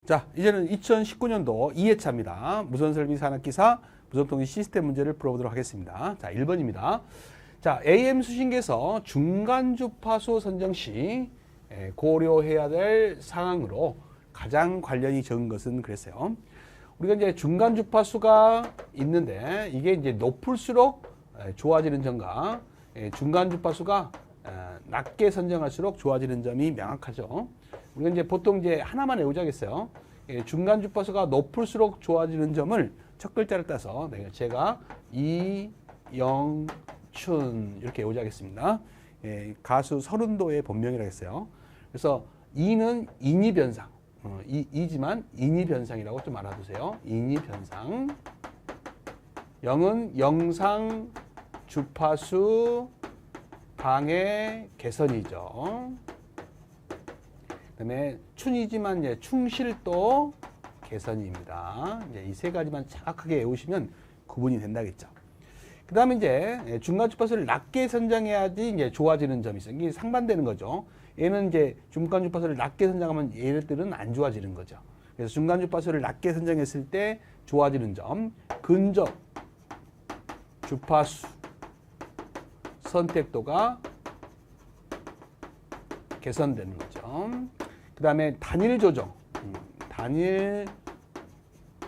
자, 이제는 2019년도 2회차입니다. 무선설비 산업기사 무선통신 시스템 문제를 풀어보도록 하겠습니다. 자, 1번입니다. 자, AM 수신기에서 중간 주파수 선정 시 고려해야 될 사항으로 가장 관련이 적은 것은 그랬어요. 우리가 이제 중간 주파수가 있는데 이게 이제 높을수록 좋아지는 점과 중간 주파수가 낮게 선정할수록 좋아지는 점이 명확하죠. 우리가 이제 보통 이제 하나만 외우자겠어요. 중간 주파수가 높을수록 좋아지는 점을 첫 글자를 따서 제가 이영춘 이렇게 외우자겠습니다. 가수 서른도의 본명이라고 했어요. 그래서 이는 인이 변상, 이지만 인이 변상이라고 좀 알아두세요. 인이 변상. 영은 영상 주파수 방해 개선이죠. 그다음에 춘이지만 이제 충실도 개선입니다. 이제 이 세 가지만 정확하게 외우시면 구분이 된다겠죠. 그다음에 이제 중간 주파수를 낮게 선정해야지 이제 좋아지는 점이 있어요. 이게 상반되는 거죠. 얘는 이제 중간 주파수를 낮게 선정하면 얘들은 안 좋아지는 거죠. 그래서 중간 주파수를 낮게 선정했을 때 좋아지는 점, 근접 주파수 선택도가 개선되는 거죠. 그 다음에 단일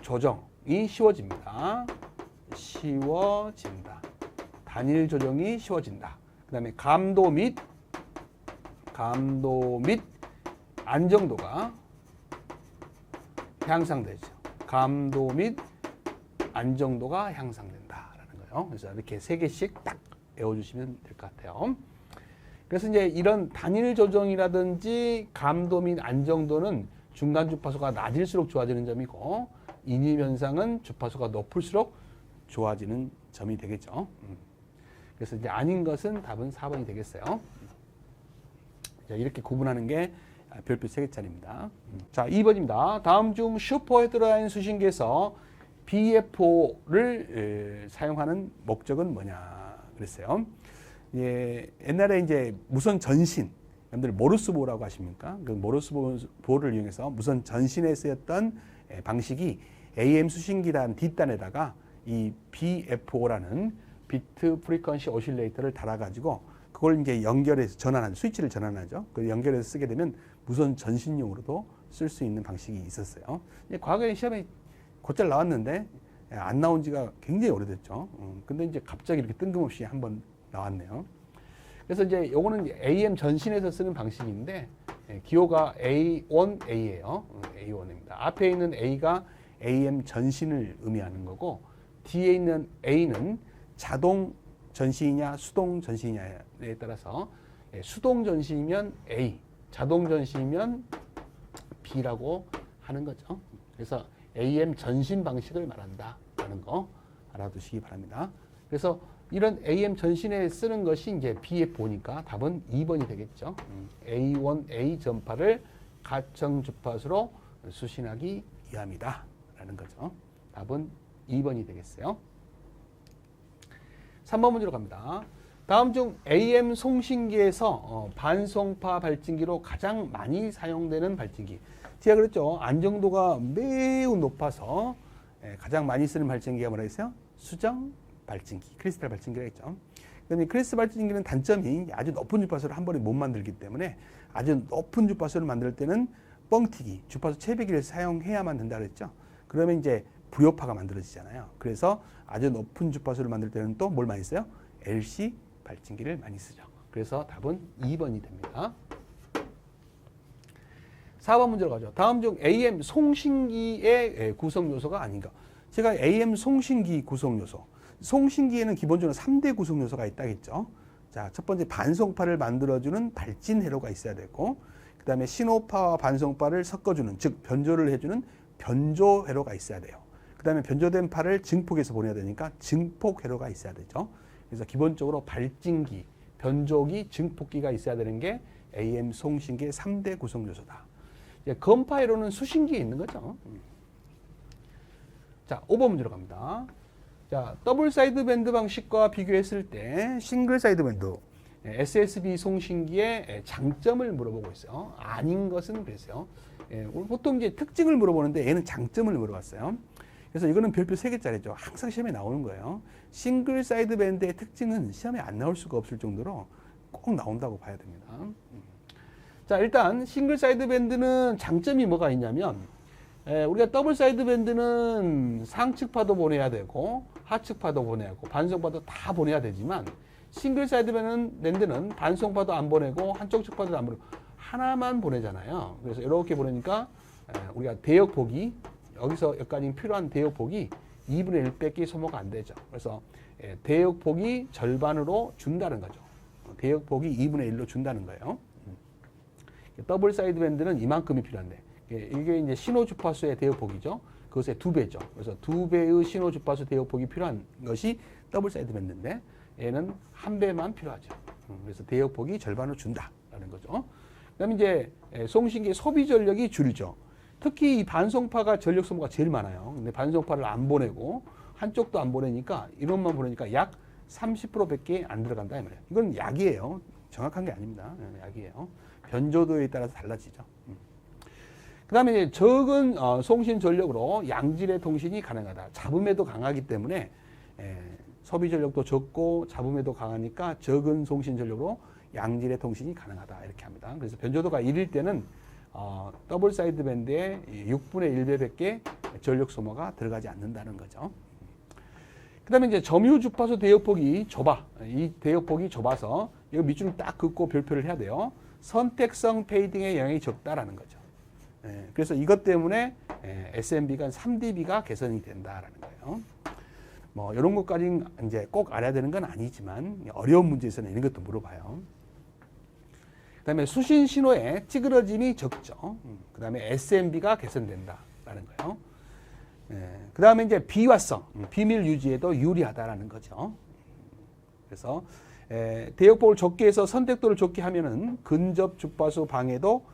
조정이 쉬워집니다. 단일 조정이 쉬워진다. 그 다음에 감도 및 안정도가 향상되죠. 감도 및 안정도가 향상된다라는 거예요. 그래서 이렇게 세 개씩 딱 외워주시면 될 것 같아요. 그래서 이제 이런 단일 조정이라든지 감도 및 안정도는 중간 주파수가 낮을수록 좋아지는 점이고, 인이 변상은 주파수가 높을수록 좋아지는 점이 되겠죠. 그래서 이제 아닌 것은 답은 4번이 되겠어요. 자, 이렇게 구분하는 게 별표 3개짜리입니다. 자, 2번입니다. 다음 중 슈퍼 헤드라인 수신기에서 BFO를 사용하는 목적은 뭐냐 그랬어요. 옛날에 이제 무선 전신, 여러분들 모르스 보호라고 하십니까? 그 모르스 보호를 이용해서 무선 전신에 쓰였던 방식이 AM 수신기단 뒷단에다가 이 BFO라는 비트 프리퀀시 오실레이터를 달아가지고 그걸 이제 연결해서 스위치를 전환하죠. 그 연결해서 쓰게 되면 무선 전신용으로도 쓸 수 있는 방식이 있었어요. 과거에 시험에 곧잘 나왔는데 안 나온 지가 굉장히 오래됐죠. 근데 이제 갑자기 이렇게 뜬금없이 한번 나왔네요. 그래서 이제 요거는 AM 전신에서 쓰는 방식인데 기호가 A1A예요. A1입니다. 앞에 있는 A가 AM 전신을 의미하는 거고, 뒤에 있는 A는 자동 전신이냐 수동 전신이냐에 따라서 수동 전신이면 A, 자동 전신이면 B라고 하는 거죠. 그래서 AM 전신 방식을 말한다라는 거 알아두시기 바랍니다. 그래서 이런 AM 전신에 쓰는 것이 이제 BFO니까 답은 2번이 되겠죠. A1A 전파를 가청 주파수로 수신하기 위함이다 라는 거죠. 답은 2번이 되겠어요. 3번 문제로 갑니다. 다음 중 AM 송신기에서 반송파 발진기로 가장 많이 사용되는 발진기. 제가 그랬죠. 안정도가 매우 높아서 가장 많이 쓰는 발진기가 뭐라 했어요? 수정 발진기, 크리스탈 발진기라 했죠. 그런데 크리스탈 발진기는 단점이 아주 높은 주파수를 한 번에 못 만들기 때문에 아주 높은 주파수를 만들 때는 뻥튀기, 주파수 채비기를 사용해야만 된다 그랬죠. 그러면 이제 불효파가 만들어지잖아요. 그래서 아주 높은 주파수를 만들 때는 또 뭘 많이 써요? LC 발진기를 많이 쓰죠. 그래서 답은 2번이 됩니다. 4번 문제로 가죠. 다음 중 AM 송신기의 구성 요소가 아닌가. 제가 AM 송신기 구성 요소. 송신기에는 기본적으로 3대 구성 요소가 있다겠죠. 자, 첫 번째 반송파를 만들어주는 발진 회로가 있어야 되고, 그 다음에 신호파와 반송파를 섞어주는, 즉 변조를 해주는 변조 회로가 있어야 돼요. 그 다음에 변조된 파를 증폭해서 보내야 되니까 증폭 회로가 있어야 되죠. 그래서 기본적으로 발진기, 변조기, 증폭기가 있어야 되는 게 AM 송신기의 3대 구성 요소다. 건파 회로는 수신기에 있는 거죠. 자, 5번 문제로 갑니다. 자, 더블 사이드 밴드 방식과 비교했을 때 싱글 사이드 밴드. SSB 송신기의 장점을 물어보고 있어요. 아닌 것은 그랬어요. 보통 이제 특징을 물어보는데 얘는 장점을 물어봤어요. 그래서 이거는 별표 3개짜리죠. 항상 시험에 나오는 거예요. 싱글 사이드 밴드의 특징은 시험에 안 나올 수가 없을 정도로 꼭 나온다고 봐야 됩니다. 자, 일단 싱글 사이드 밴드는 장점이 뭐가 있냐면 우리가 더블 사이드 밴드는 상측파도 보내야 되고 하측파도 보내야 하고 반송파도 다 보내야 되지만 싱글 사이드 밴드는 반송파도 안 보내고 한쪽 측파도 안 보내고 하나만 보내잖아요. 그래서 이렇게 보내니까 우리가 대역폭이 여기서 여기까지 필요한 대역폭이 2분의 1밖에 소모가 안 되죠. 그래서 대역폭이 절반으로 준다는 거죠. 대역폭이 2분의 1로 준다는 거예요. 더블 사이드 밴드는 이만큼이 필요한데 이게 이제 신호 주파수의 대역폭이죠. 그것의 2배죠. 그래서 2배의 신호 주파수 대역폭이 필요한 것이 더블 사이드 밴드인데 얘는 1배만 필요하죠. 그래서 대역폭이 절반으로 준다라는 거죠. 그다음에 이제 송신기의 소비 전력이 줄죠. 특히 이 반송파가 전력 소모가 제일 많아요. 근데 반송파를 안 보내고 한쪽도 안 보내니까 이론만 보내니까 약 30%밖에 안 들어간다 이 말이에요. 이건 약이에요. 정확한 게 아닙니다. 약이에요. 변조도에 따라서 달라지죠. 그다음에 적은 송신 전력으로 양질의 통신이 가능하다. 잡음에도 강하기 때문에 소비 전력도 적고 잡음에도 강하니까 적은 송신 전력으로 양질의 통신이 가능하다 이렇게 합니다. 그래서 변조도가 1일 때는 더블 사이드 밴드의 6분의 1배밖에 전력 소모가 들어가지 않는다는 거죠. 그 다음에 이제 점유 주파수 대역폭이 좁아. 이 대역폭이 좁아서 이거 밑줄을 딱 긋고 별표를 해야 돼요. 선택성 페이딩의 영향이 적다라는 거죠. 그래서 이것 때문에 SMB가 3dB가 개선이 된다라는 거예요. 뭐 이런 것까지 이제 꼭 알아야 되는 건 아니지만 어려운 문제에서는 이런 것도 물어봐요. 그다음에 수신 신호의 찌그러짐이 적죠. 그다음에 SMB가 개선된다라는 거예요. 그다음에 이제 비화성, 비밀 유지에도 유리하다라는 거죠. 그래서 대역폭을 적게 해서 선택도를 적게 하면은 근접 주파수 방해도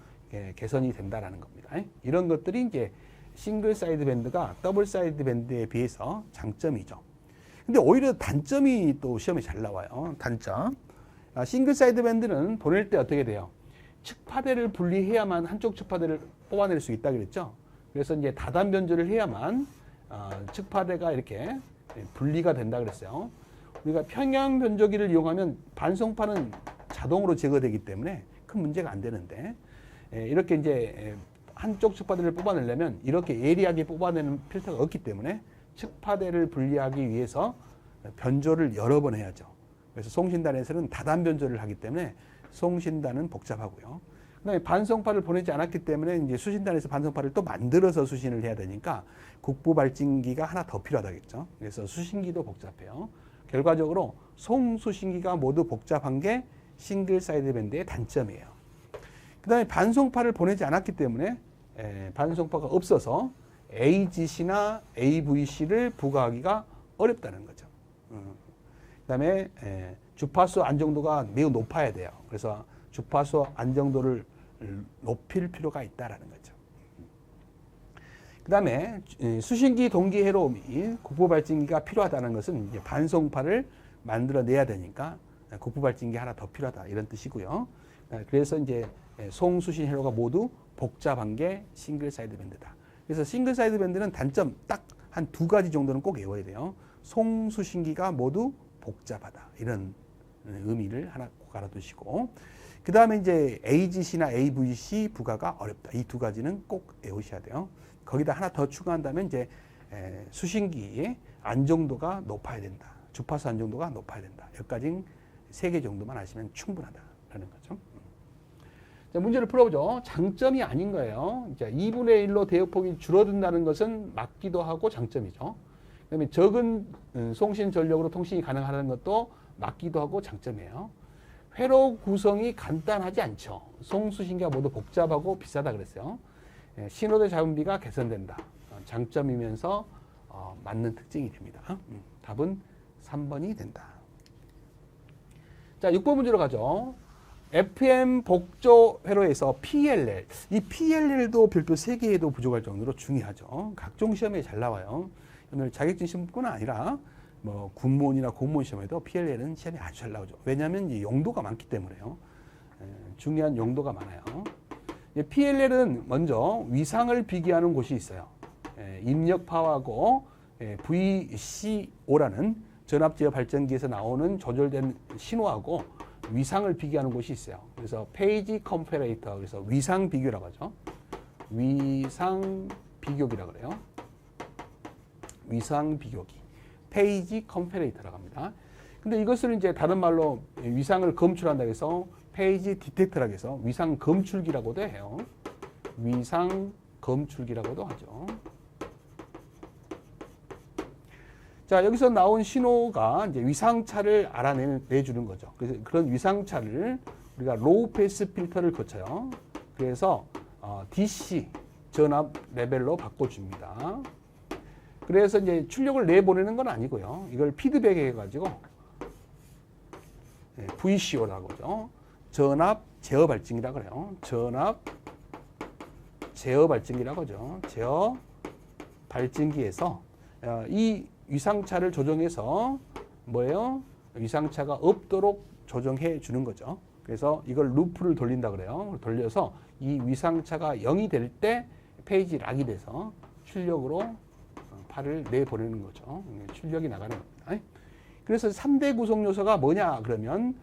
개선이 된다라는 겁니다. 이런 것들이 이제 싱글 사이드 밴드가 더블 사이드 밴드에 비해서 장점이죠. 근데 오히려 단점이 또 시험에 잘 나와요. 단점. 싱글 사이드 밴드는 보낼 때 어떻게 돼요? 측파대를 분리해야만 한쪽 측파대를 뽑아낼 수 있다 그랬죠. 그래서 이제 다단 변조를 해야만 측파대가 이렇게 분리가 된다 그랬어요. 우리가 평양 변조기를 이용하면 반송파는 자동으로 제거되기 때문에 큰 문제가 안 되는데 이렇게 이제 한쪽 측파대를 뽑아내려면 이렇게 예리하게 뽑아내는 필터가 없기 때문에 측파대를 분리하기 위해서 변조를 여러 번 해야죠. 그래서 송신단에서는 다단 변조를 하기 때문에 송신단은 복잡하고요. 그다음에 반송파를 보내지 않았기 때문에 이제 수신단에서 반송파를 또 만들어서 수신을 해야 되니까 국부 발진기가 하나 더 필요하다겠죠. 그래서 수신기도 복잡해요. 결과적으로 송수신기가 모두 복잡한 게 싱글 사이드 밴드의 단점이에요. 그다음에 반송파를 보내지 않았기 때문에 반송파가 없어서 AGC나 AVC를 부과하기가 어렵다는 거죠. 그다음에 주파수 안정도가 매우 높아야 돼요. 그래서 주파수 안정도를 높일 필요가 있다라는 거죠. 그다음에 수신기 동기 해로움이 국부 발진기가 필요하다는 것은 이제 반송파를 만들어내야 되니까 국부 발진기 하나 더 필요하다 이런 뜻이고요. 그래서 이제 송수신 회로가 모두 복잡한 게 싱글 사이드 밴드다. 그래서 싱글 사이드 밴드는 단점 딱 한 2가지 정도는 꼭 외워야 돼요. 송수신기가 모두 복잡하다 이런 의미를 하나 꼭 알아두시고 그 다음에 이제 AGC나 AVC 부과가 어렵다. 이 2가지는 꼭 외우셔야 돼요. 거기다 하나 더 추가한다면 이제 수신기의 안정도가 높아야 된다. 주파수 안정도가 높아야 된다. 여기까지 3개 정도만 아시면 충분하다라는 거죠. 자, 문제를 풀어보죠. 장점이 아닌 거예요. 자, 2분의 1로 대역폭이 줄어든다는 것은 맞기도 하고 장점이죠. 그다음에 적은 송신 전력으로 통신이 가능하다는 것도 맞기도 하고 장점이에요. 회로 구성이 간단하지 않죠. 송수신기가 모두 복잡하고 비싸다 그랬어요. 신호대 잡음비가 개선된다. 장점이면서 맞는 특징이 됩니다. 답은 3번이 된다. 자, 6번 문제로 가죠. FM 복조 회로에서 PLL. 이 PLL도 별표 3개에도 부족할 정도로 중요하죠. 각종 시험에 잘 나와요. 오늘 자격증 시험뿐 아니라 뭐 군무원이나 공무원 시험에도 PLL은 시험이 아주 잘 나오죠. 왜냐하면 이 용도가 많기 때문에요. 중요한 용도가 많아요. PLL은 먼저 위상을 비교하는 곳이 있어요. 입력파하고 VCO라는 전압제어 발전기에서 나오는 조절된 신호하고 위상을 비교하는 곳이 있어요. 그래서 페이지 컴패레이터, 그래서 위상 비교라고 하죠. 위상 비교기라고 그래요. 위상 비교기. 페이지 컴패레이터라고 합니다. 근데 이것을 이제 다른 말로 위상을 검출한다 해서 페이지 디텍터라고 해서 위상 검출기라고도 해요. 위상 검출기라고도 하죠. 자, 여기서 나온 신호가 이제 위상차를 알아내주는 거죠. 그래서 그런 위상차를 우리가 로우 패스 필터를 거쳐요. 그래서 DC 전압 레벨로 바꿔줍니다. 그래서 이제 출력을 내보내는 건 아니고요. 이걸 피드백 해가지고 VCO라고 하죠. 전압 제어 발증기라고 그래요. 전압 제어 발증기라고 하죠. 제어 발증기에서 이 위상차를 조정해서 뭐예요? 위상차가 없도록 조정해 주는 거죠. 그래서 이걸 루프를 돌린다 그래요. 돌려서 이 위상차가 0이 될 때 페이지 락이 돼서 출력으로 파를 내보내는 거죠. 출력이 나가는 겁니다. 그래서 3대 구성 요소가 뭐냐 그러면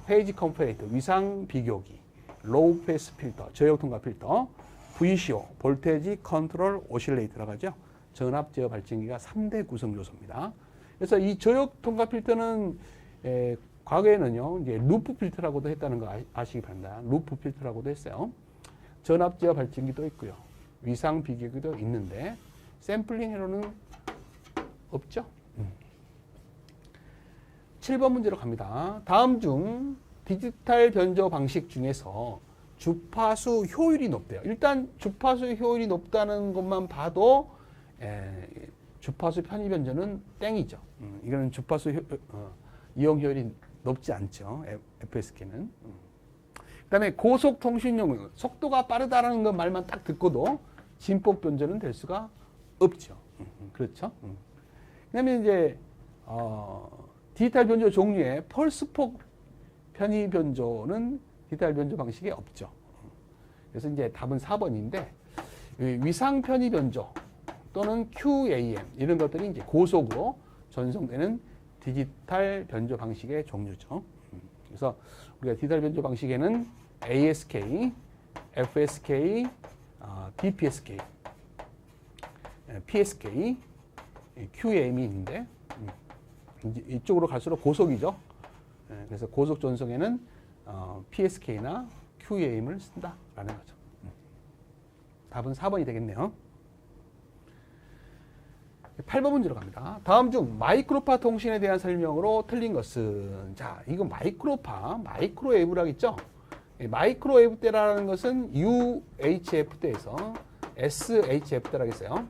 페이지 컴패레이터, 위상 비교기, 로우 패스 필터, 저역 통과 필터, VCO, 볼테지 컨트롤 오실레이터라고 하죠. 전압 제어 발전기가 3대 구성 요소입니다. 그래서 이 저역 통과 필터는 과거에는요, 이제 루프 필터라고도 했다는 거 아시기 바랍니다. 루프 필터라고도 했어요. 전압 제어 발전기도 있고요. 위상 비교기도 있는데 샘플링 회로는 없죠. 7번 문제로 갑니다. 다음 중 디지털 변조 방식 중에서 주파수 효율이 높대요. 일단 주파수 효율이 높다는 것만 봐도 주파수 편의 변조는 땡이죠. 이거는 주파수 이용 효율이 높지 않죠. FSK는. 그다음에 고속 통신용 속도가 빠르다라는 것 말만 딱 듣고도 진폭 변조는 될 수가 없죠. 그렇죠. 그다음에 이제 디지털 변조 종류의 펄스폭 편의 변조는 디지털 변조 방식에 없죠. 그래서 이제 답은 4번인데 위상 편의 변조 또는 QAM 이런 것들이 이제 고속으로 전송되는 디지털 변조 방식의 종류죠. 그래서 우리가 디지털 변조 방식에는 ASK, FSK, DPSK, PSK, QAM이 있는데 이쪽으로 갈수록 고속이죠. 그래서 고속 전송에는 PSK나 QAM을 쓴다라는 거죠. 답은 4번이 되겠네요. 8번 문제로 갑니다. 다음 중 마이크로파 통신에 대한 설명으로 틀린 것은, 자, 이거 마이크로웨이브라고 있죠? 마이크로웨이브 때라는 것은 UHF 때에서 SHF 때라고 했어요.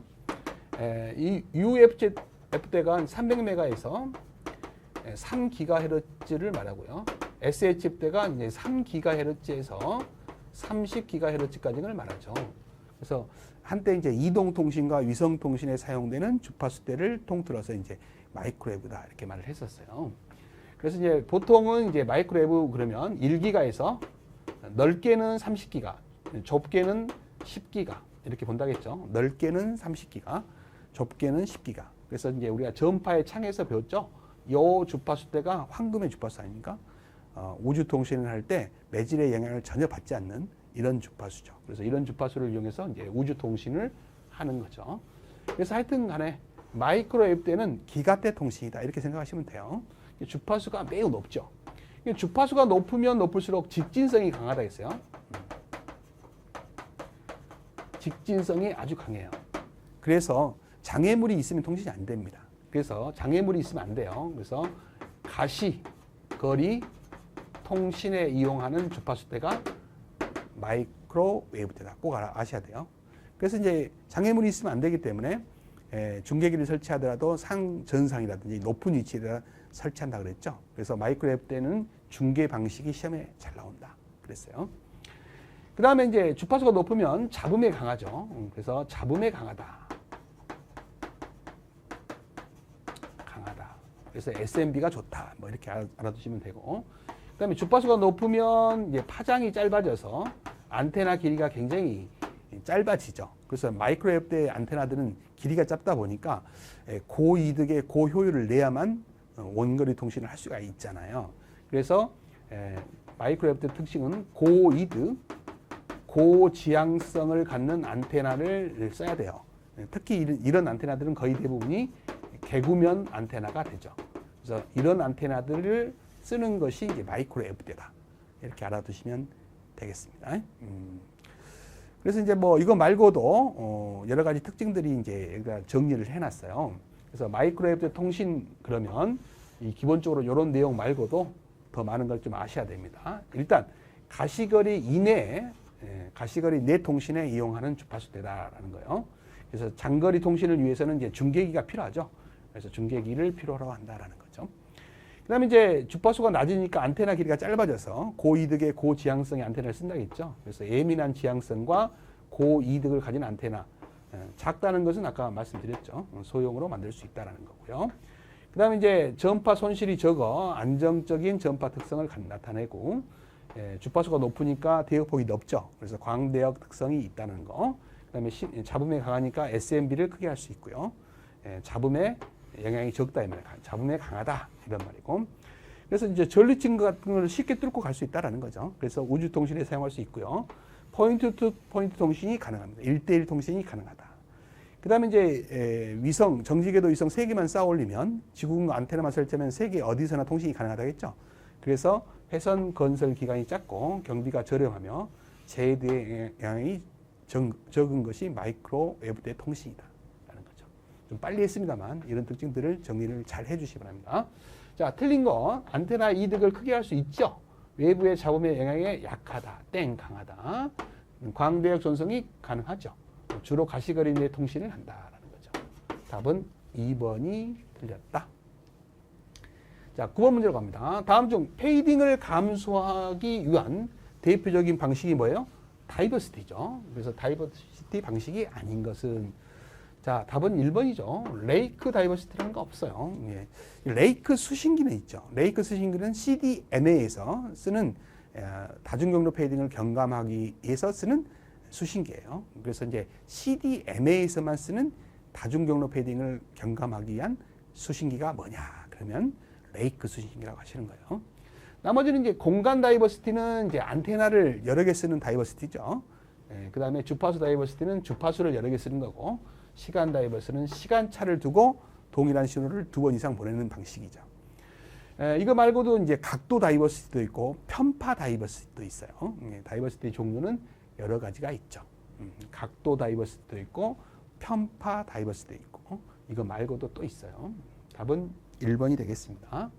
이 UHF 때가 300메가에서 3GHz를 말하고요. SHF 때가 이제 3GHz에서 30GHz까지를 말하죠. 그래서 한때 이제 이동 통신과 위성 통신에 사용되는 주파수 대를 통틀어서 이제 마이크로웨브다 이렇게 말을 했었어요. 그래서 이제 보통은 이제 마이크로웨브 그러면 1기가에서 넓게는 30기가, 좁게는 10기가 이렇게 본다겠죠. 넓게는 30기가, 좁게는 10기가. 그래서 이제 우리가 전파의 창에서 배웠죠. 요 주파수 대가 황금의 주파수 아닙니까? 우주 통신을 할 때 매질의 영향을 전혀 받지 않는 이런 주파수죠. 그래서 이런 주파수를 이용해서 이제 우주 통신을 하는 거죠. 그래서 하여튼 간에 마이크로웨이브 때는 기가대 통신이다 이렇게 생각하시면 돼요. 주파수가 매우 높죠. 주파수가 높으면 높을수록 직진성이 강하다 했어요. 직진성이 아주 강해요. 그래서 장애물이 있으면 통신이 안 됩니다. 그래서 장애물이 있으면 안 돼요. 그래서 가시, 거리, 통신에 이용하는 주파수대가 마이크로웨이브 대다. 꼭 아셔야 돼요. 그래서 이제 장애물이 있으면 안 되기 때문에 중계기를 설치하더라도 상전상이라든지 높은 위치에다 설치한다 그랬죠. 그래서 마이크로웨이브 때는 중계 방식이 시험에 잘 나온다 그랬어요. 그 다음에 이제 주파수가 높으면 잡음에 강하죠. 그래서 잡음에 강하다. 그래서 SMB가 좋다. 뭐 이렇게 알아두시면 되고. 그다음에 주파수가 높으면 이제 파장이 짧아져서 안테나 길이가 굉장히 짧아지죠. 그래서 마이크로웨이브 대 안테나들은 길이가 짧다 보니까 고이득의 고효율을 내야만 원거리 통신을 할 수가 있잖아요. 그래서 마이크로웨이브 대 특징은 고이득, 고지향성을 갖는 안테나를 써야 돼요. 특히 이런 안테나들은 거의 대부분이 개구면 안테나가 되죠. 그래서 이런 안테나들을 쓰는 것이 이제 마이크로웨이브 대다. 이렇게 알아두시면 되겠습니다. 그래서 이제 뭐 이거 말고도 여러 가지 특징들이 이제 정리를 해놨어요. 그래서 마이크로웨이브 통신 그러면 이 기본적으로 이런 내용 말고도 더 많은 걸 좀 아셔야 됩니다. 일단 가시거리 이내에 가시거리 내 통신에 이용하는 주파수대다라는 거예요. 그래서 장거리 통신을 위해서는 이제 중계기가 필요하죠. 그래서 중계기를 필요로 한다라는 거죠. 그다음에 이제 주파수가 낮으니까 안테나 길이가 짧아져서 고이득의 고지향성의 안테나를 쓴다고 했죠. 그래서 예민한 지향성과 고이득을 가진 안테나. 작다는 것은 아까 말씀드렸죠. 소형으로 만들 수 있다는 거고요. 그다음에 이제 전파 손실이 적어 안정적인 전파 특성을 나타내고 주파수가 높으니까 대역폭이 넓죠. 그래서 광대역 특성이 있다는 거. 그다음에 잡음에 강하니까 SMB를 크게 할 수 있고요. 잡음에 영향이 적다 이 말이에요. 잡음에 강하다 이런 말이고. 그래서 이제 전리층 같은 걸 쉽게 뚫고 갈 수 있다라는 거죠. 그래서 우주 통신에 사용할 수 있고요. 포인트 투 포인트 통신이 가능합니다. 1대1 통신이 가능하다. 그다음에 이제 위성 정지궤도 위성 3개만 쌓아 올리면 지구군과 안테나만 설치하면 세계 어디서나 통신이 가능하다겠죠. 그래서 회선 건설 기간이 짧고 경비가 저렴하며 재해의 영향이 적은 것이 마이크로웨이브 대 통신이다. 좀 빨리 했습니다만 이런 특징들을 정리를 잘 해주시기 바랍니다. 자, 틀린 거 안테나 이득을 크게 할 수 있죠. 외부의 잡음의 영향에 약하다, 땡 강하다. 광대역 전송이 가능하죠. 주로 가시거리 내 통신을 한다라는 거죠. 답은 2번이 틀렸다. 자, 9번 문제로 갑니다. 다음 중 페이딩을 감소하기 위한 대표적인 방식이 뭐예요? 다이버시티죠. 그래서 다이버시티 방식이 아닌 것은 자, 답은 1번이죠. 레이크 다이버시티라는 거 없어요. 예. 레이크 수신기는 있죠. 레이크 수신기는 CDMA에서 쓰는 다중경로 페이딩을 경감하기 위해서 쓰는 수신기예요. 그래서 이제 CDMA에서만 쓰는 다중경로 페이딩을 경감하기 위한 수신기가 뭐냐? 그러면 레이크 수신기라고 하시는 거예요. 나머지는 이제 공간 다이버시티는 이제 안테나를 여러 개 쓰는 다이버시티죠. 그 다음에 주파수 다이버시티는 주파수를 여러 개 쓰는 거고, 시간 다이버스는 시간차를 두고 동일한 신호를 2번 이상 보내는 방식이죠. 이거 말고도 이제 각도 다이버시티도 있고 편파 다이버시티도 있어요. 다이버시티 종류는 여러 가지가 있죠. 각도 다이버시티도 있고 편파 다이버시티도 있고 이거 말고도 또 있어요. 답은 1번이 되겠습니다.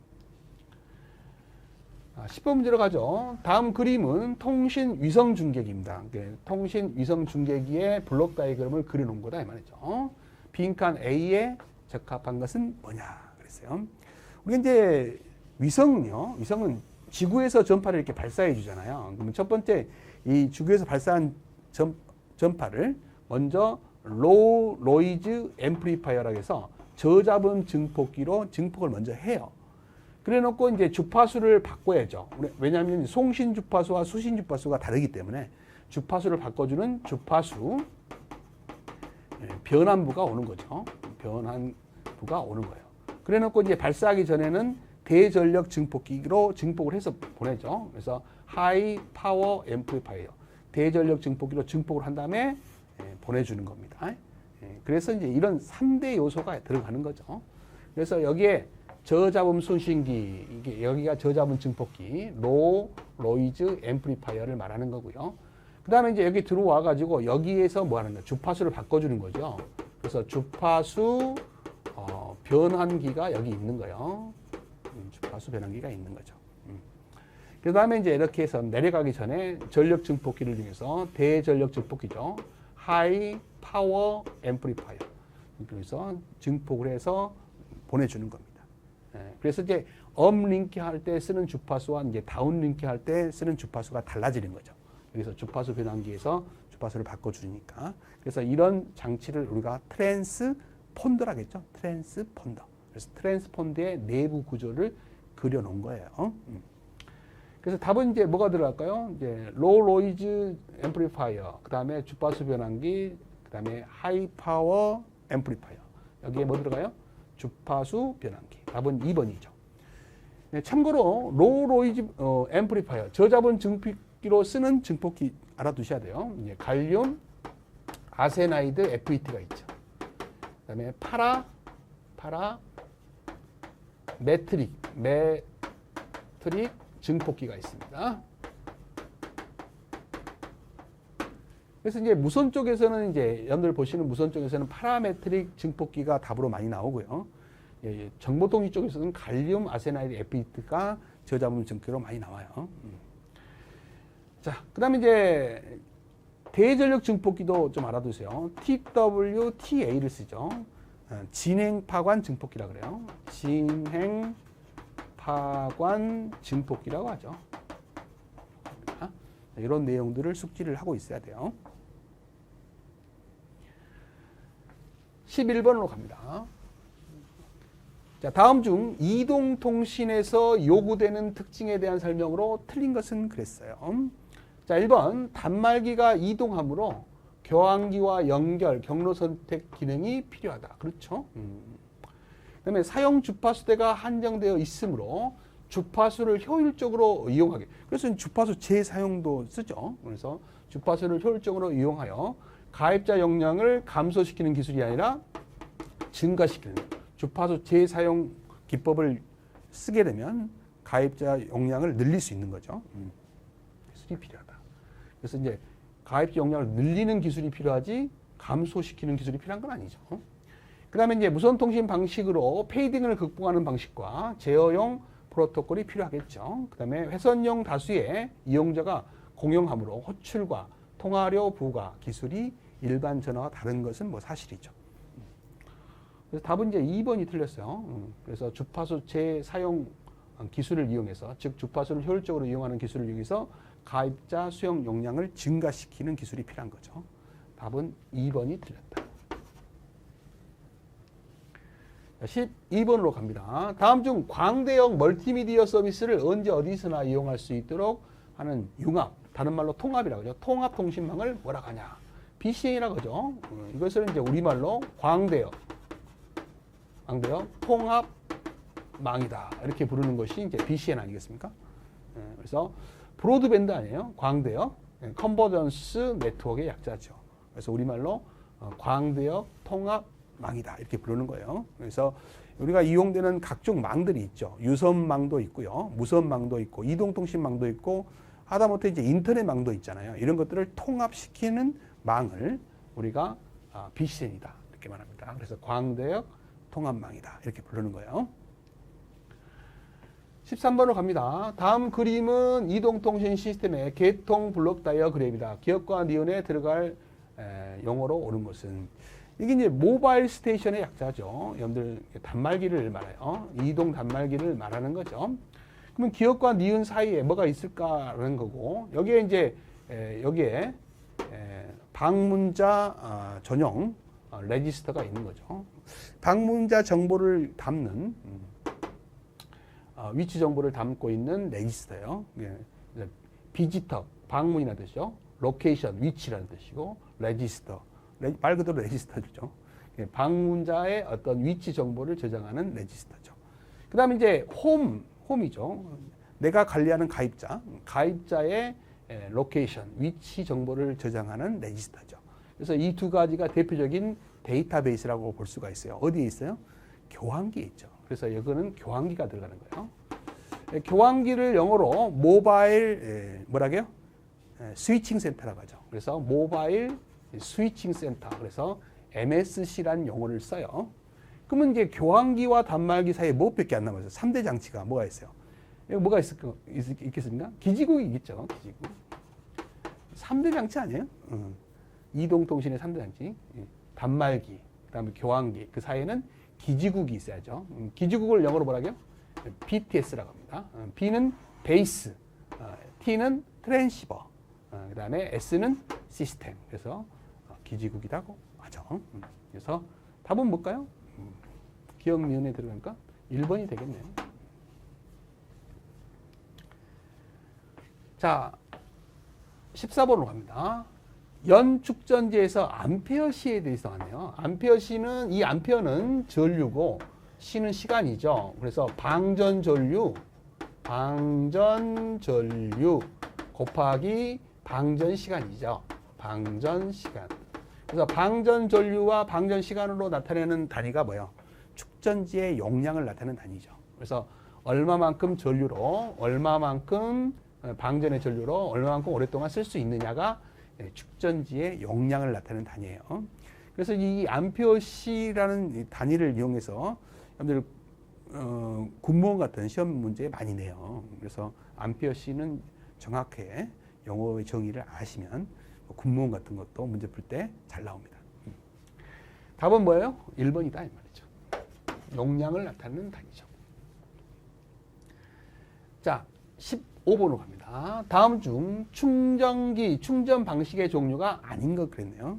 10번 문제로 가죠. 다음 그림은 통신 위성 중계기입니다. 통신 위성 중계기의 블록 다이그램을 그려놓은 거다 이 말이죠. 빈칸 A에 적합한 것은 뭐냐 그랬어요. 우리 이제 위성은요. 위성은 지구에서 전파를 이렇게 발사해 주잖아요. 그러면 첫 번째 이 지구에서 발사한 전파를 먼저 로우 노이즈 앰플리파이어라고 해서 저잡음 증폭기로 증폭을 먼저 해요. 그래 놓고 이제 주파수를 바꿔야죠. 왜냐하면 송신 주파수와 수신 주파수가 다르기 때문에 주파수를 바꿔주는 주파수 변환부가 오는 거죠. 변환부가 오는 거예요. 그래 놓고 이제 발사하기 전에는 대전력 증폭기로 증폭을 해서 보내죠. 그래서 하이 파워 앰플리파이어 대전력 증폭기로 증폭을 한 다음에 보내주는 겁니다. 그래서 이제 이런 3대 요소가 들어가는 거죠. 그래서 여기에 저잡음 수신기, 이게 여기가 저잡음 증폭기, 로 노이즈 앰플리파이어를 말하는 거고요. 그 다음에 이제 여기 들어와 가지고 여기에서 뭐 하는 거야? 주파수를 바꿔주는 거죠. 그래서 주파수 변환기가 여기 있는 거예요. 주파수 변환기가 있는 거죠. 그 다음에 이제 이렇게 해서 내려가기 전에 전력 증폭기를 이용해서 대전력 증폭기죠. 하이 파워 앰플리파이어. 그래서 증폭을 해서 보내주는 겁니다. 그래서 이제 업링크 할 때 쓰는 주파수와 이제 다운링크 할 때 쓰는 주파수가 달라지는 거죠. 여기서 주파수 변환기에서 주파수를 바꿔주니까. 그래서 이런 장치를 우리가 트랜스폰더라겠죠. 트랜스폰더. 그래서 트랜스폰더의 내부 구조를 그려놓은 거예요. 그래서 답은 이제 뭐가 들어갈까요? 이제 로우 노이즈 앰플리파이어, 그 다음에 주파수 변환기, 그 다음에 하이 파워 앰플리파이어. 여기에 뭐 들어가요? 주파수 변환기. 답은 2번이죠. 네, 참고로 로우 노이즈 앰플리파이어, 저자본 증폭기로 쓰는 증폭기 알아두셔야 돼요. 이제 갈륨 아세나이드 FET가 있죠. 그 다음에 메트릭 증폭기가 있습니다. 그래서 이제 무선 쪽에서는 이제 여러분들 보시는 무선 쪽에서는 파라메트릭 증폭기가 답으로 많이 나오고요. 예, 정보통신 쪽에서는 갈륨 아세나이드 FET가 저자분 증폭기로 많이 나와요. 자, 그다음에 이제 대전력 증폭기도 좀 알아두세요. TWTA를 쓰죠. 진행파관 증폭기라 그래요. 진행파관 증폭기라고 하죠. 이런 내용들을 숙지를 하고 있어야 돼요. 11번으로 갑니다. 자, 다음 중 이동통신에서 요구되는 특징에 대한 설명으로 틀린 것은 그랬어요. 자, 1번 단말기가 이동하므로 교환기와 연결, 경로 선택 기능이 필요하다. 그렇죠? 그다음에 사용 주파수대가 한정되어 있으므로 주파수를 효율적으로 이용하게. 그래서 주파수 재사용도 쓰죠. 그래서 주파수를 효율적으로 이용하여 가입자 용량을 감소시키는 기술이 아니라 증가시키는 주파수 재사용 기법을 쓰게 되면 가입자 용량을 늘릴 수 있는 거죠. 기술이 필요하다. 그래서 이제 가입자 용량을 늘리는 기술이 필요하지 감소시키는 기술이 필요한 건 아니죠. 그 다음에 이제 무선통신 방식으로 페이딩을 극복하는 방식과 제어용 프로토콜이 필요하겠죠. 그 다음에 회선용 다수의 이용자가 공용하므로 호출과 통화료 부과 기술이 일반 전화와 다른 것은 뭐 사실이죠. 그래서 답은 이제 2번이 틀렸어요. 그래서 주파수 재사용 기술을 이용해서, 즉 주파수를 효율적으로 이용하는 기술을 이용해서 가입자 수용 용량을 증가시키는 기술이 필요한 거죠. 답은 2번이 틀렸다. 12번으로 갑니다. 다음 중 광대역 멀티미디어 서비스를 언제 어디서나 이용할 수 있도록 하는 융합, 다른 말로 통합이라고 하죠. 통합통신망을 뭐라고 하냐? BCN이라고 하죠. 이것을 이제 우리말로 광대역 통합망이다. 이렇게 부르는 것이 이제 BCN 아니겠습니까? 그래서 브로드밴드 아니에요. 광대역, 컨버전스 네트워크의 약자죠. 그래서 우리말로 광대역 통합망이다. 이렇게 부르는 거예요. 그래서 우리가 이용되는 각종 망들이 있죠. 유선망도 있고요. 무선망도 있고, 이동통신망도 있고, 하다못해 이제 인터넷망도 있잖아요. 이런 것들을 통합시키는 망을 우리가 BCN이다. 이렇게 말합니다. 그래서 광대역 통합망이다. 이렇게 부르는 거예요. 13번으로 갑니다. 다음 그림은 이동통신 시스템의 개통 블록 다이어그램이다. 기억과 니은에 들어갈 용어로 옳은 것은, 이게 이제 모바일 스테이션의 약자죠. 여러분들 단말기를 말해요. 이동 단말기를 말하는 거죠. 그러면 기억과 니은 사이에 뭐가 있을까라는 거고, 여기에 이제 여기에 방문자 전용 레지스터가 있는 거죠. 방문자 정보를 담는 위치 정보를 담고 있는 레지스터예요. 비지터, 방문이라는 뜻이죠. 로케이션, 위치라는 뜻이고, 레지스터, 말 그대로 레지스터죠. 방문자의 어떤 위치 정보를 저장하는 레지스터죠. 그 다음에 이제 홈이죠. 내가 관리하는 가입자의 로케이션, 위치 정보를 저장하는 레지스터죠. 그래서 이 두 가지가 대표적인 데이터베이스라고 볼 수가 있어요. 어디에 있어요? 교환기에 있죠. 그래서 이거는 교환기가 들어가는 거예요. 교환기를 영어로 모바일 뭐라고요? 스위칭 센터라고 하죠. 그래서 모바일 스위칭 센터. 그래서 MSC라는 용어를 써요. 그러면 이제 교환기와 단말기 사이에 무엇밖에 안 남았어요? 3대 장치가 뭐가 있어요? 뭐가 있겠습니까? 기지국이 있겠죠. 기지국. 3대 장치 아니에요? 이동통신의 3대 장치. 단말기, 그다음에 교환기. 그 사이에는 기지국이 있어야죠. 기지국을 영어로 뭐라고요? BTS라고 합니다. B는 베이스, T는 트랜시버, 그 다음에 S는 시스템. 그래서 기지국이라고 하죠. 그래서 답은 뭘까요? 기억 니은에 들어가니까 1번이 되겠네요. 자, 14번으로 갑니다. 연축전지에서 암페어시에 대해서 하네요. 암페어시는, 이 암페어는 전류고 시는 시간이죠. 그래서 방전전류 곱하기 방전시간이죠. 방전시간. 그래서 방전전류와 방전시간으로 나타내는 단위가 뭐예요? 축전지의 용량을 나타내는 단위죠. 그래서 얼마만큼 전류로, 얼마만큼 방전의 전류로 얼마만큼 오랫동안 쓸 수 있느냐가 축전지의 용량을 나타내는 단위예요. 그래서 이 암페어시라는 단위를 이용해서 여러분들 군무원 같은 시험 문제에 많이 내요. 그래서 암페어시는 정확하게 영어의 정의를 아시면 군무원 같은 것도 문제 풀 때 잘 나옵니다. 답은 뭐예요? 1번이다 이 말이죠. 용량을 나타내는 단위죠. 자, 15번으로 갑니다. 다음 중 충전기, 충전 방식의 종류가 아닌 것 그랬네요.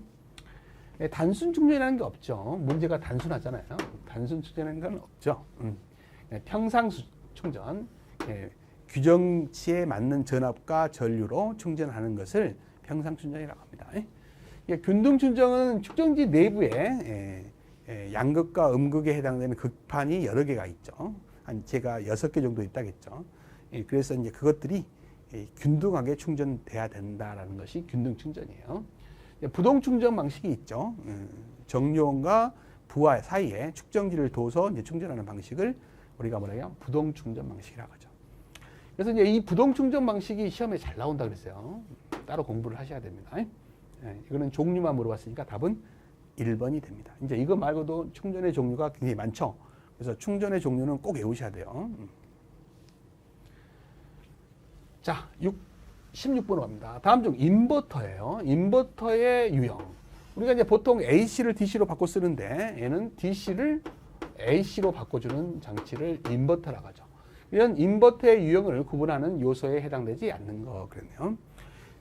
단순 충전이라는 게 없죠. 문제가 단순하잖아요. 단순 충전이라는 건 없죠. 평상 충전, 규정치에 맞는 전압과 전류로 충전하는 것을 평상 충전이라고 합니다. 균등 충전은 축전지 내부에 양극과 음극에 해당되는 극판이 여러 개가 있죠. 한 제가 6개 정도 있다겠죠. 그래서 이제 그것들이 균등하게 충전돼야 된다라는 것이 균등 충전이에요. 부동 충전 방식이 있죠. 정류원과 부하 사이에 축전기를 둬서 이제 충전하는 방식을 우리가 뭐라고요? 부동 충전 방식이라고 하죠. 그래서 이제 이 부동 충전 방식이 시험에 잘 나온다 그랬어요. 따로 공부를 하셔야 됩니다. 이거는 종류만 물어봤으니까 답은 1번이 됩니다. 이제 이거 말고도 충전의 종류가 굉장히 많죠. 그래서 충전의 종류는 꼭 외우셔야 돼요. 자, 16번으로 갑니다. 다음 중 인버터예요. 인버터의 유형. 우리가 이제 보통 AC를 DC로 바꿔 쓰는데 얘는 DC를 AC로 바꿔주는 장치를 인버터라고 하죠. 이런 인버터의 유형을 구분하는 요소에 해당되지 않는 거 그랬네요.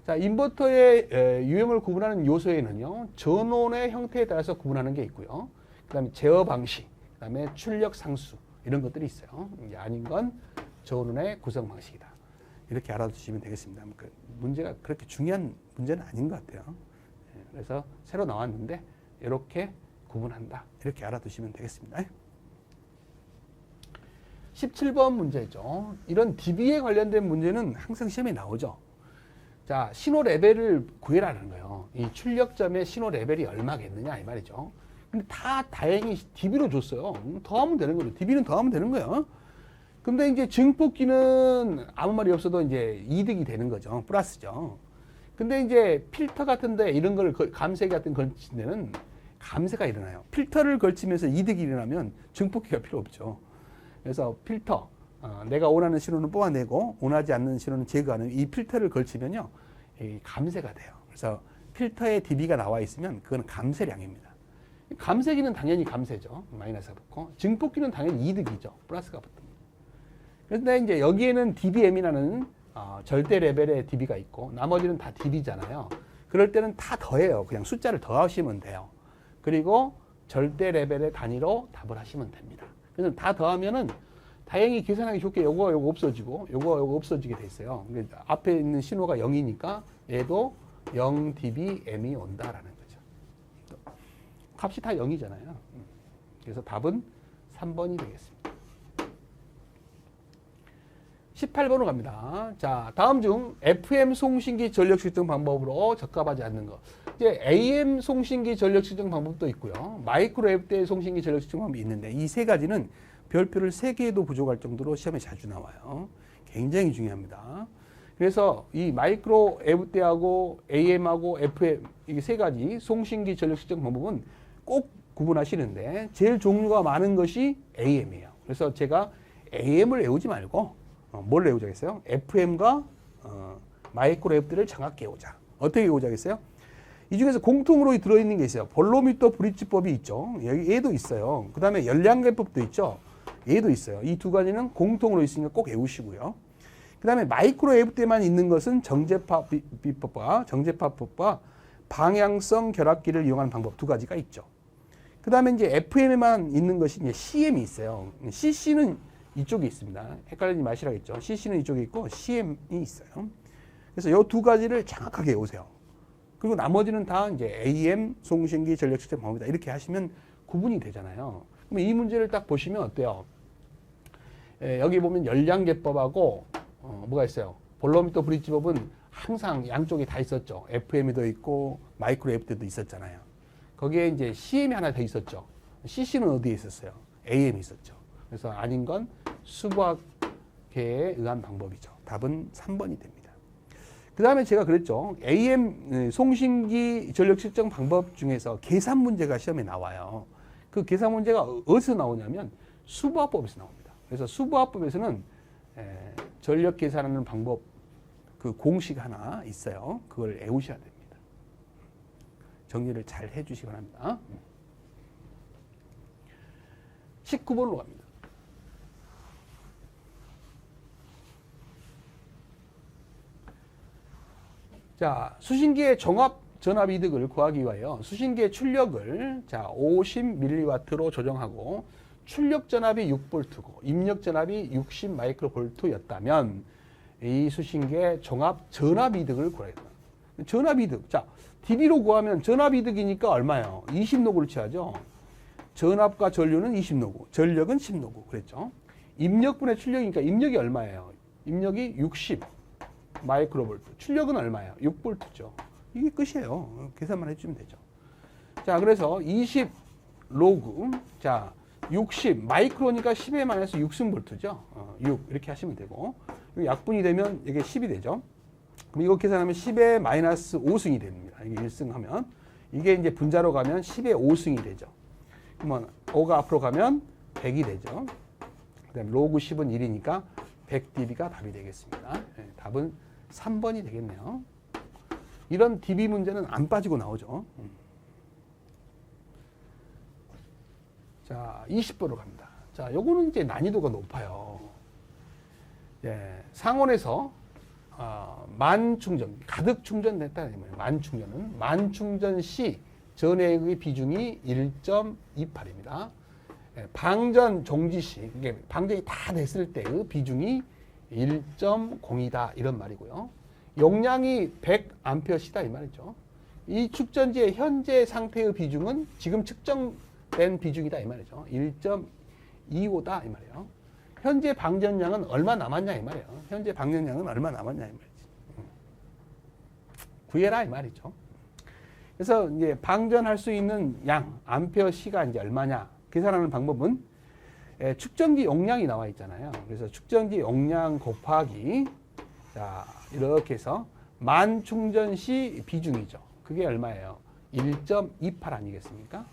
자, 인버터의 유형을 구분하는 요소에는요, 전원의 형태에 따라서 구분하는 게 있고요. 그 다음에 제어 방식, 그 다음에 출력 상수 이런 것들이 있어요. 이게 아닌 건 전원의 구성 방식이다. 이렇게 알아두시면 되겠습니다. 문제가 그렇게 중요한 문제는 아닌 것 같아요. 그래서 새로 나왔는데 이렇게 구분한다. 이렇게 알아두시면 되겠습니다. 17번 문제죠. 이런 DB에 관련된 문제는 항상 시험에 나오죠. 자, 신호 레벨을 구해라는 거예요. 이 출력점의 신호 레벨이 얼마겠느냐 이 말이죠. 근데 다 다행히 DB로 줬어요. 더하면 되는 거죠. DB는 더하면 되는 거예요. 근데 이제 증폭기는 아무 말이 없어도 이제 이득이 되는 거죠. 플러스죠. 근데 이제 필터 같은데 이런 걸 감쇄기 같은 걸 걸친 데는 감쇄가 일어나요. 필터를 걸치면서 이득이 일어나면 증폭기가 필요 없죠. 그래서 필터, 내가 원하는 신호는 뽑아내고 원하지 않는 신호는 제거하는 이 필터를 걸치면요, 감쇄가 돼요. 그래서 필터에 dB가 나와 있으면 그건 감쇄량입니다. 감쇄기는 당연히 감쇄죠. 마이너스가 붙고 증폭기는 당연히 이득이죠. 플러스가 붙습니다. 그런데 이제 여기에는 dBm이라는 절대 레벨의 dB가 있고 나머지는 다 dB잖아요. 그럴 때는 다 더해요. 그냥 숫자를 더하시면 돼요. 그리고 절대 레벨의 단위로 답을 하시면 됩니다. 그래서 다 더하면은 다행히 계산하기 좋게 요거 없어지고 요거 없어지게 돼 있어요. 앞에 있는 신호가 0이니까 얘도 0 dBm이 온다라는 거죠. 값이 다 0이잖아요. 그래서 답은 3번이 되겠습니다. 18번으로 갑니다. 자, 다음 중 FM 송신기 전력 측정 방법으로 적합하지 않는 것. 이제 AM 송신기 전력 측정 방법도 있고요. 마이크로 앳대 송신기 전력 측정 방법이 있는데 이 세 가지는 별표를 3개에도 부족할 정도로 시험에 자주 나와요. 굉장히 중요합니다. 그래서 이 마이크로 앳대하고 AM하고 FM 이 세 가지 송신기 전력 측정 방법은 꼭 구분하시는데 제일 종류가 많은 것이 AM이에요. 그래서 제가 AM을 외우지 말고 뭘 외우자겠어요? FM과 마이크로 앳대를 정확히 외우자. 어떻게 외우자겠어요? 이 중에서 공통으로 들어있는 게 있어요. 볼로미터 브릿지법이 있죠. 얘도 있어요. 그 다음에 열량계법도 있죠. 얘도 있어요. 이 두 가지는 공통으로 있으니까 꼭 외우시고요. 그 다음에 마이크로 앳대만 있는 것은 정제파법과 방향성 결합기를 이용하는 방법 두 가지가 있죠. 그 다음에 이제 FM에만 있는 것이 이제 CM이 있어요. CC는 이쪽에 있습니다. 헷갈리지 마시라겠죠. CC는 이쪽에 있고 CM이 있어요. 그래서 이 두 가지를 정확하게 외우세요. 그리고 나머지는 다 이제 AM 송신기 전력 측정 방법이다. 이렇게 하시면 구분이 되잖아요. 그럼 이 문제를 딱 보시면 어때요? 여기 보면 열량계법하고 뭐가 있어요? 볼로미터 브릿지법은 항상 양쪽에 다 있었죠. FM도 있고 마이크로 FM도 있었잖아요. 거기에 이제 CM이 하나 더 있었죠. CC는 어디에 있었어요? AM이 있었죠. 그래서 아닌 건 수부학계에 의한 방법이죠. 답은 3번이 됩니다. 그 다음에 제가 그랬죠. AM 송신기 전력 측정 방법 중에서 계산 문제가 시험에 나와요. 그 계산 문제가 어디서 나오냐면 수부화법에서 나옵니다. 그래서 수부화법에서는 전력 계산하는 방법 그 공식 하나 있어요. 그걸 외우셔야 됩니다. 정리를 잘 해주시기 바랍니다. 19번으로 갑니다. 자, 수신기의 종합 전압 이득을 구하기 위하여 수신기의 출력을 자 50mW로 조정하고 출력 전압이 6V고 입력 전압이 60 마이크로볼트였다면 이 수신기의 종합 전압 이득을 구하겠다. 전압 이득. 자, dB로 구하면 전압 이득이니까 얼마예요? 20노구를 취하죠. 전압과 전류는 20노구, 전력은 10노구 그랬죠. 입력분의 출력이니까 입력이 얼마예요? 입력이 60 마이크로볼트. 출력은 얼마예요? 6V죠. 이게 끝이에요. 계산만 해주면 되죠. 자, 그래서 20 로그, 자, 60 마이크로니까 10에 마이너스 6승볼트죠. 6 이렇게 하시면 되고 약분이 되면 이게 10이 되죠. 그럼 이거 계산하면 10에 마이너스 5승이 됩니다. 이게 1승 하면 이게 이제 분자로 가면 10에 5승이 되죠. 그러면 5가 앞으로 가면 100이 되죠. 그다음에 로그 10은 1이니까 100dB가 답이 되겠습니다. 네, 답은 3번이 되겠네요. 이런 dB 문제는 안 빠지고 나오죠. 자, 20번으로 갑니다. 자, 요거는 이제 난이도가 높아요. 예, 상온에서 만충전, 가득 충전됐다는 거예요. 만충전은 만충전 시 전해의 비중이 1.28입니다. 예, 방전 종지 시, 이게 방전이 다 됐을 때의 비중이 1.02다 이런 말이고요. 용량이 100A시다 이 말이죠. 이 축전지의 현재 상태의 비중은 지금 측정된 비중이다 이 말이죠. 1.25다 이 말이에요. 현재 방전량은 얼마 남았냐 이 말이에요. 현재 방전량은 얼마 남았냐 이 말이지. 구해라 이 말이죠. 그래서 이제 방전할 수 있는 양 암페어 시가 이제 얼마냐 계산하는 방법은 축전기 용량이 나와 있잖아요. 그래서 축전기 용량 곱하기 자 이렇게 해서 만 충전 시 비중이죠. 그게 얼마예요? 1.28 아니겠습니까?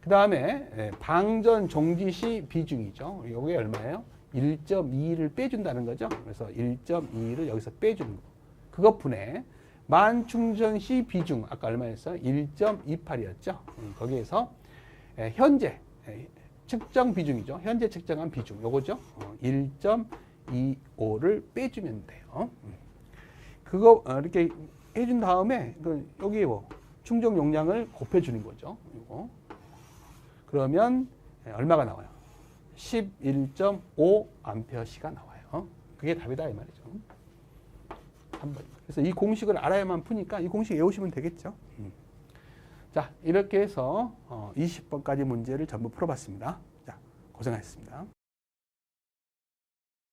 그 다음에 방전 종지 시 비중이죠. 이게 얼마예요? 1.22를 빼준다는 거죠. 그래서 1.22를 여기서 빼주는 거. 그것분에 만 충전 시 비중 아까 얼마였어요? 1.28이었죠. 거기에서 현재 측정 비중이죠. 현재 측정한 비중 요거죠. 1.25를 빼주면 돼요. 그거 이렇게 해준 다음에 여기 뭐 충전 용량을 곱해주는 거죠. 이거. 그러면 얼마가 나와요? 11.5A시가 나와요. 그게 답이다 이 말이죠. 3번. 그래서 이 공식을 알아야만 푸니까 이 공식 외우시면 되겠죠. 자, 이렇게 해서 20번까지 문제를 전부 풀어봤습니다. 자, 고생하셨습니다.